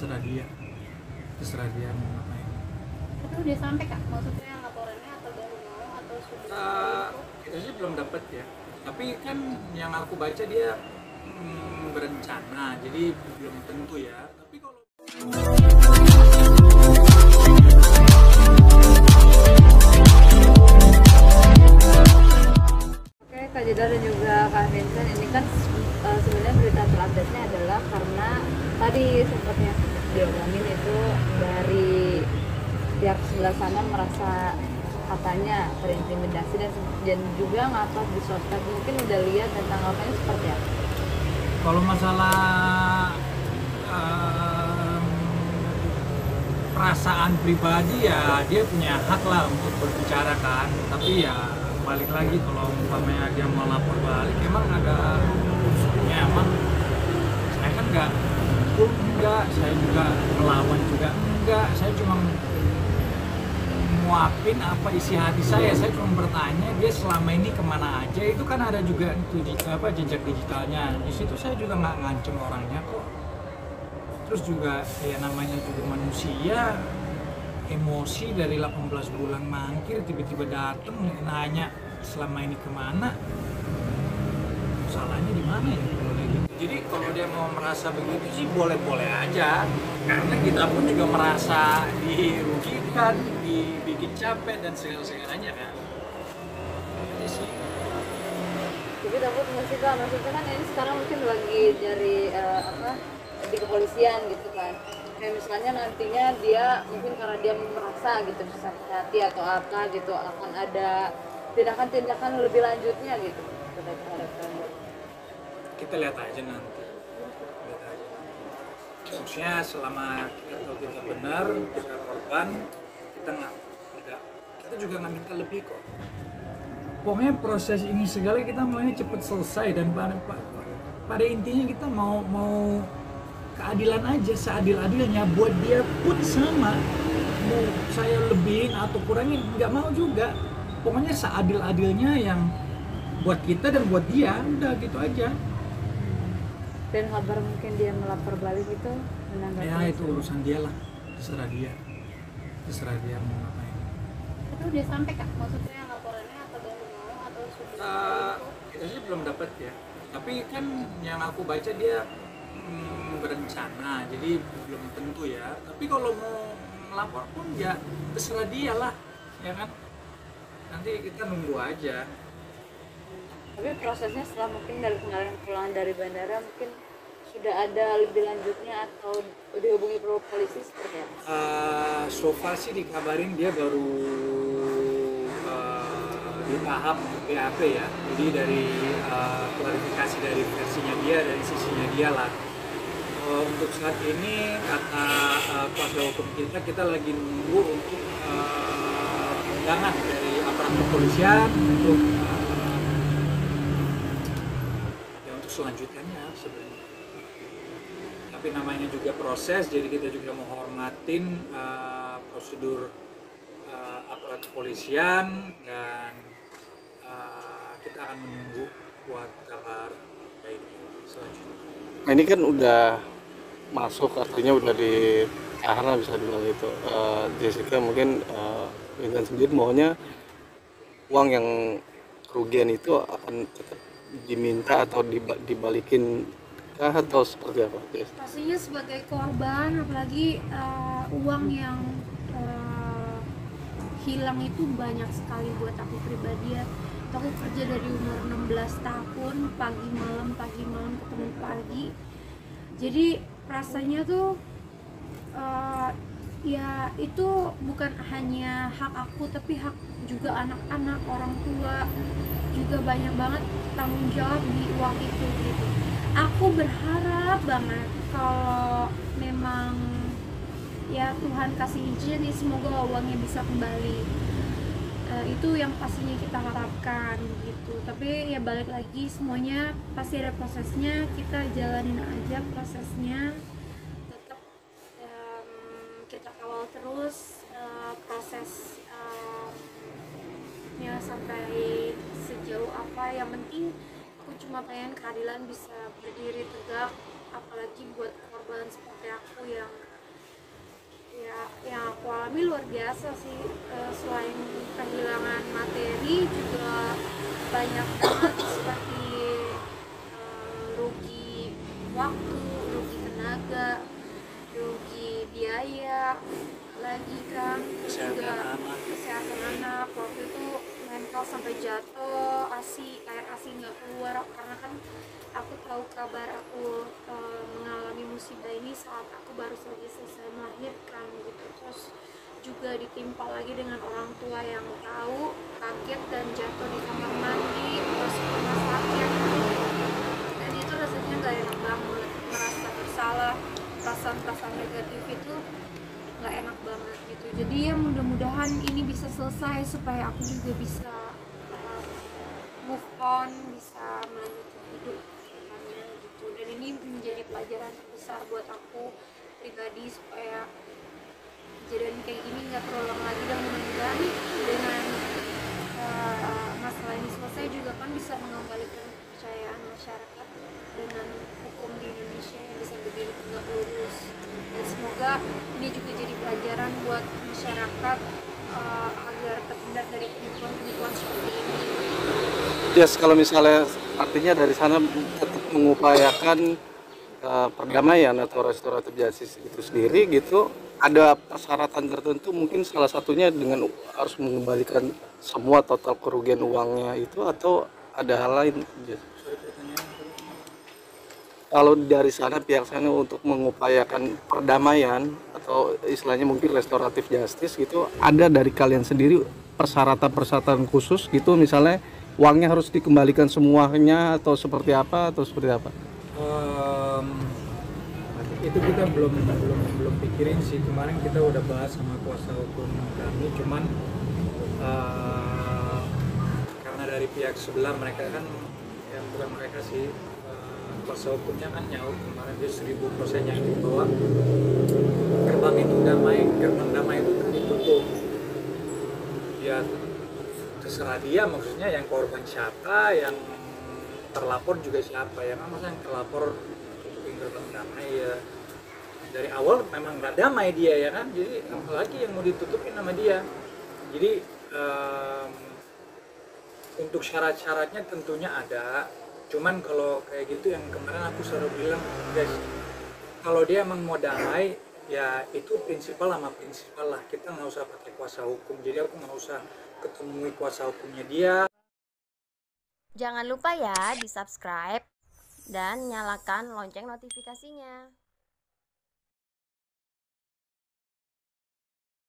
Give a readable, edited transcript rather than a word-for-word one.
terserah dia mau ngapain. Itu udah sampai Kak, maksudnya laporannya atau baru mau atau sudah? Kita sih belum dapat ya, tapi kan yang aku baca dia berencana, jadi belum tentu ya. Tapi kalau Oke, Kak Jeda dan juga Kak Vincent, ini kan sebenarnya berita terupdate-nya adalah karena tadi sempatnya diomongin itu dari pihak sebelah sana merasa katanya terintimidasi dan juga ngapa di sosmed, mungkin udah lihat dan tanggapannya seperti apa? kalau masalah perasaan pribadi ya dia punya hak lah untuk berbicara kan, tapi ya balik lagi kalau umpamanya dia mau lapor balik emang ada usulnya, emang saya kan nggak pukul enggak, saya juga melawan juga enggak, saya cuma muapin apa isi hati saya cuma bertanya dia selama ini kemana aja. Itu kan ada juga itu jejak digitalnya, di situ saya juga nggak ngancem orangnya kok. Terus juga ya namanya juga manusia, emosi dari 18 bulan mangkir tiba-tiba dateng nanya selama ini kemana, salahnya di mana ya kalau kayak gitu. Jadi kalau dia mau merasa begitu sih boleh-boleh aja, karena kita pun juga merasa dirugikan, dibikin capek dan segala-segalanya kan. Jadi sih. Jadi takut nggak sih Kak, maksudnya kan ini sekarang mungkin lagi dari di kepolisian gitu kan, kayak misalnya nantinya dia mungkin karena dia merasa gitu sakit hati atau apa gitu akan ada tindakan-tindakan lebih lanjutnya gitu terhadap kamu. Kita lihat aja nanti. Maksudnya selama kita benar, kita korban, kita juga nggak minta lebih kok. Pokoknya proses ini segala kita maunya cepat selesai, dan pada intinya kita mau keadilan aja, seadil-adilnya buat dia pun sama. Mau saya lebihin atau kurangin nggak mau juga. Pokoknya seadil-adilnya yang buat kita dan buat dia, udah gitu aja. Dan kabar mungkin dia melapor balik itu menanggapi Ya itu urusan dia lah, terserah dia mau ngapain. itu udah sampai Kak, maksudnya laporannya atau baru mau atau sudah? Kita sih belum dapat ya, tapi kan yang aku baca dia berencana, jadi belum tentu ya. Tapi kalau mau melapor pun ya terserah dia lah, ya kan. Nanti kita nunggu aja. Tapi prosesnya setelah mungkin dari kemarin pulang dari bandara mungkin sudah ada lebih lanjutnya atau dihubungi polisi seperti apa? So far sih dikabarin dia baru di tahap BAP ya. Jadi dari klarifikasi dari versinya dia, dari sisinya dia lah. Untuk saat ini kata kuasa hukum kita lagi nunggu untuk undangan dari aparat kepolisian untuk untuk selanjutnya sebenarnya. Tapi namanya juga proses, jadi kita juga menghormatin prosedur aparat kepolisian, dan kita akan menunggu buat kabar baiknya selanjutnya. Nah, ini kan udah masuk, artinya udah ditahan lah bisa dibilang gitu. Jessica mungkin dengan sendiri maunya uang yang kerugian itu akan tetap diminta atau dibalikin kah atau seperti apa? Pastinya sebagai korban, apalagi uang yang hilang itu banyak sekali buat aku pribadi ya. Aku kerja dari umur 16 tahun, pagi malam ketemu pagi. Jadi rasanya tuh ya itu bukan hanya hak aku, tapi hak juga anak-anak, orang tua, juga banyak banget tanggung jawab di uang itu gitu. Aku berharap banget kalau memang ya Tuhan kasih izin, semoga uangnya bisa kembali. Itu yang pastinya kita harapkan gitu. Tapi ya balik lagi, semuanya pasti ada prosesnya, kita jalanin aja prosesnya, tetap kita kawal terus prosesnya sampai sejauh apa. Yang penting aku cuma pengen keadilan bisa berdiri tegak, apalagi buat korban seperti aku yang alami luar biasa sih. Selain kehilangan materi juga banyak banget seperti rugi waktu, rugi tenaga, rugi biaya lagi kan, terus juga kesehatan anak. Waktu itu mental sampai jatuh, air asi nggak keluar karena kan aku tahu kabar aku mengalami musibah ini saat aku baru saja selesai melahirkan gitu. Terus juga ditimpa lagi dengan orang tua yang tahu, kaget dan jatuh di kamar mandi, masuk rumah sakit, dan itu rasanya nggak enak banget, merasa bersalah, perasaan-perasaan negatif itu nggak enak banget gitu. Jadi ya mudah-mudahan ini bisa selesai supaya aku juga bisa move on, bisa melanjutkan hidup depannya gitu. Dan ini menjadi pelajaran besar buat aku pribadi supaya kejadian kayak gini nggak terulang lagi, dan mudah-mudahan dengan masalah ini selesai juga kan bisa mengembalikan kepercayaan masyarakat dengan hukum di Indonesia yang bisa berdiri tegak lurus. Dan semoga ini juga jadi pelajaran buat masyarakat agar terhindar dari penipuan-penipuan seperti ini. Yes, kalau misalnya artinya dari sana tetap mengupayakan perdamaian atau restoratif justice itu sendiri gitu, ada persyaratan tertentu, mungkin salah satunya dengan harus mengembalikan semua total kerugian uangnya itu, atau ada hal lain? Kalau dari sana, pihak sana untuk mengupayakan perdamaian atau istilahnya mungkin restoratif justice gitu, ada dari kalian sendiri persyaratan-persyaratan khusus gitu, misalnya uangnya harus dikembalikan semuanya atau seperti apa Itu kita belum pikirin sih. Kemarin kita udah bahas sama kuasa hukum kami, cuman karena dari pihak sebelah mereka kan, ya bukan mereka sih, kuasa hukumnya kan nyaut kemarin dia 1000% yang dibawa gerbang damai itu kan ditutup. Ya terserah dia, maksudnya yang korban siapa, yang terlapor juga siapa ya. Masa yang terlapor tutupin gerbang damai ya, dari awal memang nggak damai dia ya kan, jadi apalagi yang mau ditutupin sama dia. Jadi untuk syarat-syaratnya tentunya ada, cuman kalau kayak gitu yang kemarin aku selalu bilang, guys, kalau dia emang mau damai ya itu prinsipal sama prinsipal lah, kita nggak usah pakai kuasa hukum. Jadi aku nggak usah ketemui kuasa hukumnya dia. Jangan lupa ya di subscribe dan nyalakan lonceng notifikasinya.